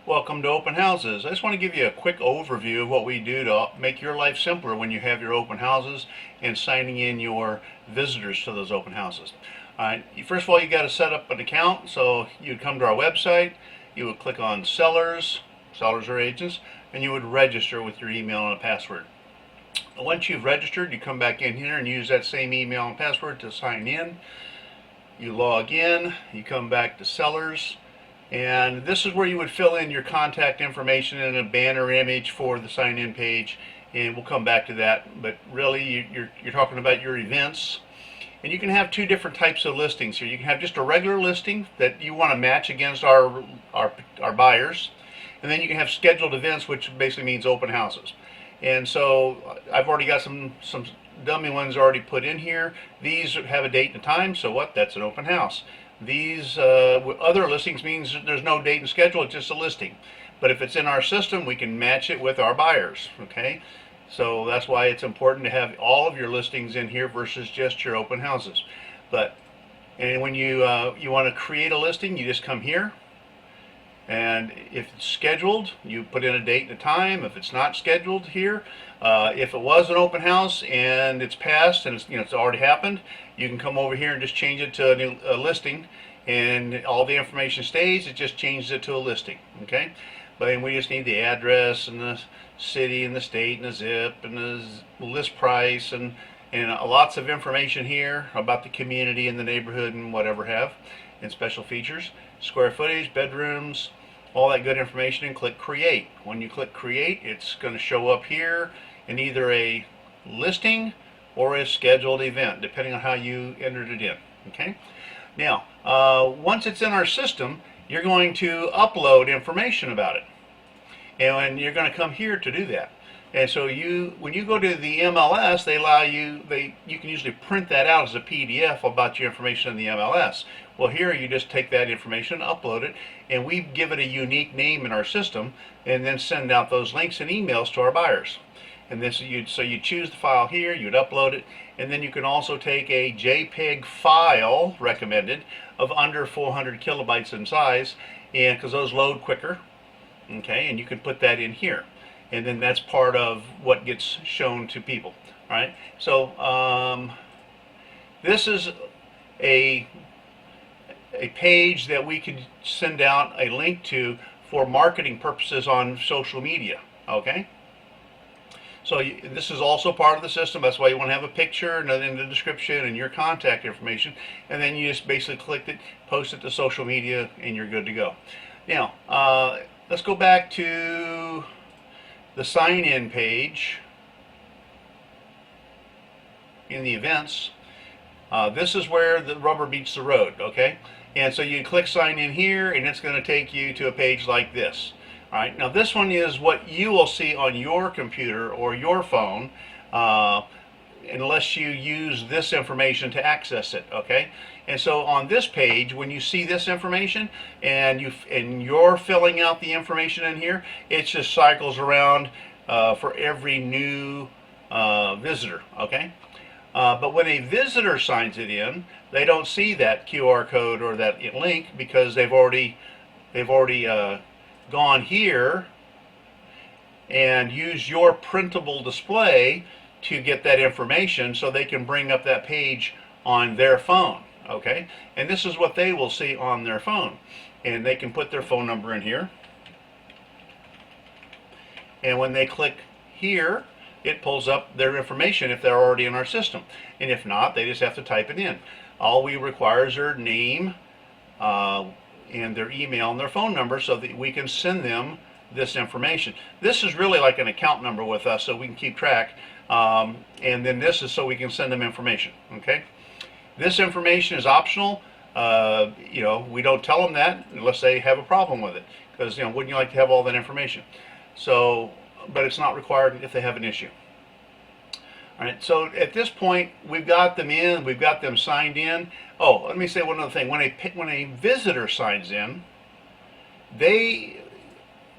Welcome to Open Houses. I just want to give you a quick overview of what we do to make your life simpler when you have your open houses and signing in your visitors to those open houses. First of all, you got to set up an account. So you'd come to our website, you would click on sellers or agents, and you would register with your email and a password. Once you've registered, you come back in here and use that same email and password to sign in. You log in, you come back to sellers, and this is where you would fill in your contact information in a banner image for the sign-in page, and we'll come back to that. But really, you're talking about your events, and you can have two different types of listings here. You can have just a regular listing that you want to match against our buyers, and then you can have scheduled events, which basically means open houses. And so I've already got some dummy ones already put in here. These have a date and a time, so what? That's an open house. These other listings means there's no date and schedule, it's just a listing. But if it's in our system, we can match it with our buyers, okay? So that's why it's important to have all of your listings in here versus just your open houses. And when you want to create a listing, you just come here. And if it's scheduled, you put in a date and a time. If it's not scheduled here, if it was an open house and it's passed and it's already happened, you can come over here and just change it to a listing, and all the information stays. It just changes it to a listing. Okay, but we just need the address and the city and the state and the zip and the list price and lots of information here about the community and the neighborhood and whatever have, and special features, square footage, bedrooms, all that good information, and click create. When you click create, it's going to show up here in either a listing or a scheduled event, depending on how you entered it in. Okay. Now, once it's in our system, you're going to upload information about it, and you're going to come here to do that. And so when you go to the MLS, they allow you, you can usually print that out as a PDF about your information in the MLS. Well, here you just take that information, upload it, and we give it a unique name in our system, and then send out those links and emails to our buyers. And so you choose the file here, you'd upload it, and then you can also take a JPEG file, recommended, of under 400 kilobytes in size, and because those load quicker. Okay, and you can put that in here. And then that's part of what gets shown to people. All right. So this is a page that we could send out a link to for marketing purposes on social media. Okay. So this is also part of the system. That's why you want to have a picture and then the description and your contact information, and then you just basically click it, post it to social media, and you're good to go. Now let's go back to the sign-in page in the events. This is where the rubber meets the road, okay? And so you click sign in here, and it's going to take you to a page like this. All right, now this one is what you will see on your computer or your phone, unless you use this information to access it, okay? And so on this page, when you see this information and you're filling out the information in here, it just cycles around for every new visitor, okay? But when a visitor signs it in, they don't see that QR code or that link because they've already gone here and used your printable display to get that information, so they can bring up that page on their phone. Okay, and this is what they will see on their phone, and they can put their phone number in here, and when they click here, it pulls up their information if they're already in our system, and if not, they just have to type it in. All we require is their name and their email and their phone number, so that we can send them this information. This is really like an account number with us, so we can keep track, and then this is so we can send them information. Okay. This information is optional. We don't tell them that unless they have a problem with it, because wouldn't you like to have all that information? So, but it's not required if they have an issue. All right. So at this point, we've got them in. We've got them signed in. Oh, let me say one other thing. When a visitor signs in, they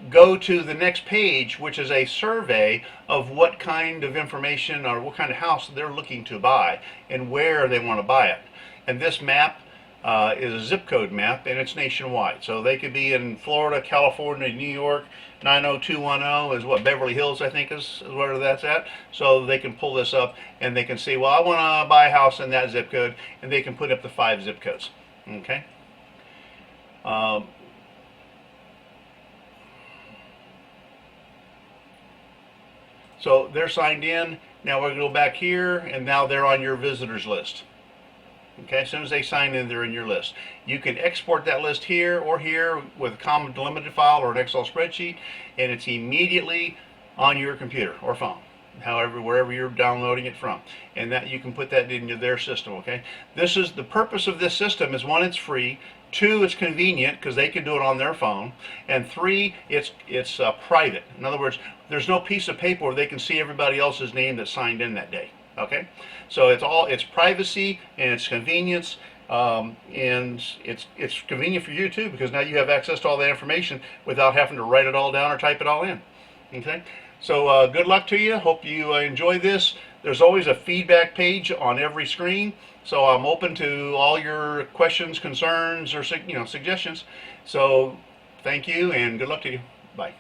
go to the next page, which is a survey of what kind of information or what kind of house they're looking to buy and where they want to buy it. And this map is a zip code map, and it's nationwide. So they could be in Florida, California, New York. 90210 is what Beverly Hills, I think, is where that's at. So they can pull this up and they can see, well, I want to buy a house in that zip code, and they can put up to 5 zip codes. Okay. So they're signed in. Now we're going to go back here, and now they're on your visitors list. Okay, as soon as they sign in, they're in your list. You can export that list here or here with a comma delimited file or an Excel spreadsheet, and it's immediately on your computer or phone, however, wherever you're downloading it from. And that you can put that into their system, okay? This is the purpose of this system is, 1, it's free, 2, it's convenient because they can do it on their phone, and 3, it's private. In other words, there's no piece of paper where they can see everybody else's name that signed in that day. Okay, so it's privacy and it's convenience, and it's convenient for you too, because now you have access to all that information without having to write it all down or type it all in. Okay, so good luck to you. Hope you enjoy this. There's always a feedback page on every screen, so I'm open to all your questions, concerns, or suggestions. So thank you and good luck to you. Bye.